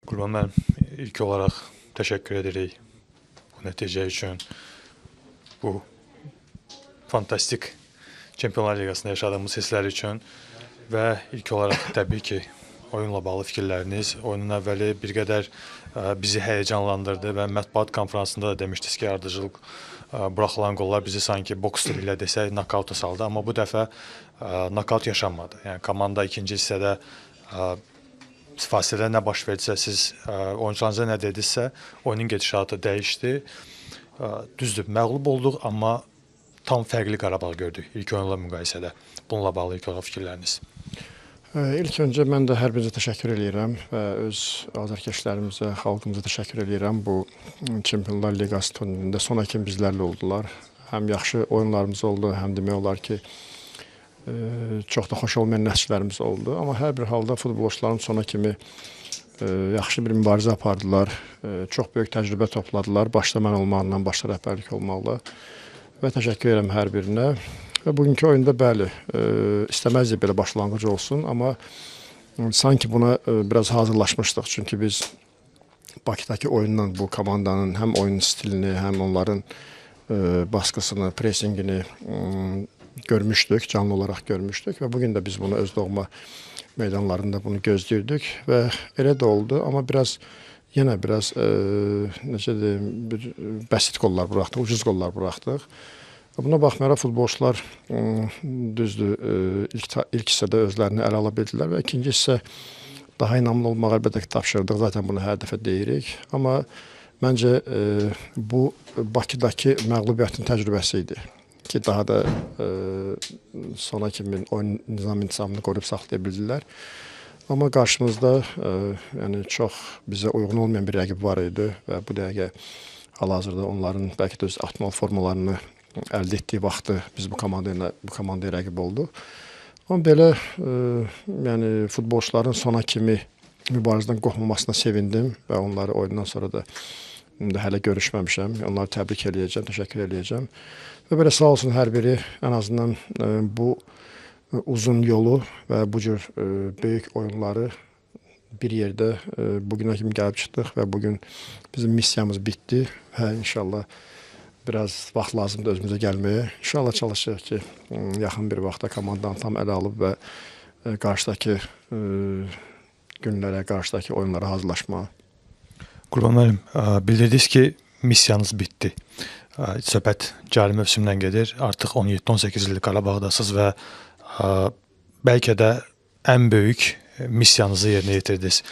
Qurban müəllim, ilk olaraq təşəkkür edirik bu nəticə üçün, bu fantastik Çempionlar Liqasında yaşadığımız hisslər üçün və ilk olaraq təbii ki, oyunla bağlı fikirləriniz, oyunun əvvəli bir qədər bizi həyəcanlandırdı və mətbuat konferansında da demişdiniz ki, ardıcılıq buraxılan qollar bizi sanki boks dili ilə desək nakauta saldı, amma bu dəfə nakaut yaşanmadı. Yəni komanda ikinci hissədə fasilədə nə baş verdisə, siz oyuncularınıza nə dedinizsə, oyunun gedişatı dəyişdi. Düzdür, məğlub olduq, amma tam fərqli Qarabağ gördük ilk oyunla müqayisədə. Bununla bağlı ilk olaraq fikirləriniz. İlk öncə mən də hər birinizə təşəkkür edirəm və öz azərkeşlərimizə, xalqımıza təşəkkür edirəm. Bu Çempionlar Liqası turnirində son hakim bizlərlə oldular. Həm yaxşı oyunlarımız oldu, həm demək olar ki, çox da xoş olmayan nəticələrimiz oldu. Amma hər bir halda futbolçuların sona kimi yaxşı bir mübarizə apardılar. Çox böyük təcrübə topladılar. Başda mən olmaqla, başda rəhbərlik olmaqla. Və təşəkkür edirəm hər birinə. Və bugünkü oyunda bəli, istəməzdik belə başlanğıc olsun, amma sanki buna biraz hazırlaşmışdıq. Çünki biz Bakıdakı oyundan bu komandanın həm oyun stilini, həm onların baskısını, presingini görmüşdük, canlı olaraq görmüşdük və bugün də biz bunu öz doğma meydanlarında bunu gözləyirdik və elə də oldu, amma yenə biraz necə deyim, bir bəsit qollar buraxdıq, ucuz qollar buraxdıq. Buna baxmayaraq futbolçular düzdür, ilk hissədə özlərini ələ ala bildilər və ikinci hissə daha inamlı olmaq əlbəttə ki, tapşırdıq. Zaten bunu hər dəfə deyirik. Amma məncə bu Bakıdakı məğlubiyyətin təcrübəsi idi ki, daha da sona kimi oyun nizam-intizamını qoruyub saxlaya bildilər. Amma qarşımızda yəni çox bizə uyğun olmayan bir rəqib var idi və bu dəqiqə hal-hazırda onların bəlkə də öz optimal formalarını əldə etdiyi vaxtı biz bu komandaya rəqib olduq. Amma belə yəni futbolçuların sona kimi mübarizədən qorxmamasına sevindim və onları oyundan sonra da hələ görüşməmişəm. Onları təbrik eləyəcəm, təşəkkür eləyəcəm. Və belə sağ olsun hər biri ən azından bu uzun yolu və bu cür böyük oyunları bir yerdə bugünə kimi gəlib çıxdıq və bugün bizim missiyamız bitdi və inşallah biraz vaxt lazımdır özümüzə gəlməyə. İnşallah çalışırıq ki, yaxın bir vaxtda komandanı tam ələ alıb və qarşıdakı günlərə, qarşıdakı oyunlara hazırlaşmağa. Qurban müəllim, bildirdiniz ki, missiyanız bitdi. Söhbət cari mövsümdən gedir. Artıq 17-18 ildir Qarabağdasınız və bəlkə də ən böyük missiyanızı yerinə yetirdiniz.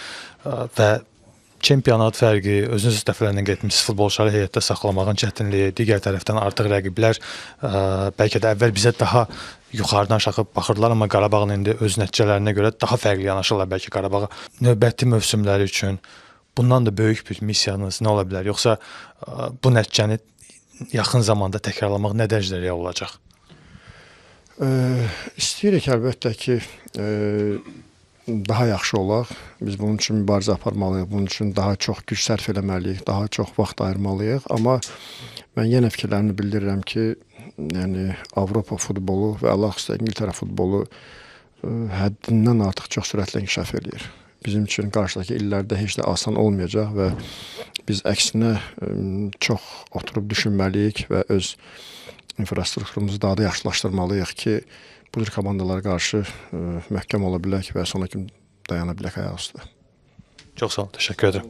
Və çempionat fərqi, özünüz dəfələrlə getmişsiniz, futbolçuları heyətdə saxlamağın çətinliyi, digər tərəfdən artıq rəqiblər bəlkə də əvvəl bizə daha yuxarıdan aşağı baxırdılar, amma Qarabağın indi öz nəticələrinə görə daha fərqli yanaşırlar bəlkə Qarabağa. Növbəti mövsümləri üçün bundan da böyük bir missiyanız nə ola bilər? Yoxsa bu nəticəni yaxın zamanda təkrarlamaq nə dərəcədə real olacaq? İstəyirik əlbəttə ki, daha yaxşı olaq. Biz bunun üçün mübarizə aparmalıyıq, bunun üçün daha çox güc sərf eləməliyik, daha çox vaxt ayırmalıyıq. Amma mən yenə fikirlərimi bildirirəm ki, yəni Avropa futbolu və Allah xüsusilə İngiltərə futbolu həddindən artıq çox sürətlə inkişaf edir. Bizim üçün qarşıdakı illərdə heç də asan olmayacaq və biz əksinə çox oturub düşünməliyik və öz infrastrukturumuzu daha da yaxşılaşdırmalıyıq ki, bu tür komandalara qarşı məhkəm ola bilək və sona kimi dayana bilək ayaq üstə. Çox sağ olun, təşəkkür edirəm.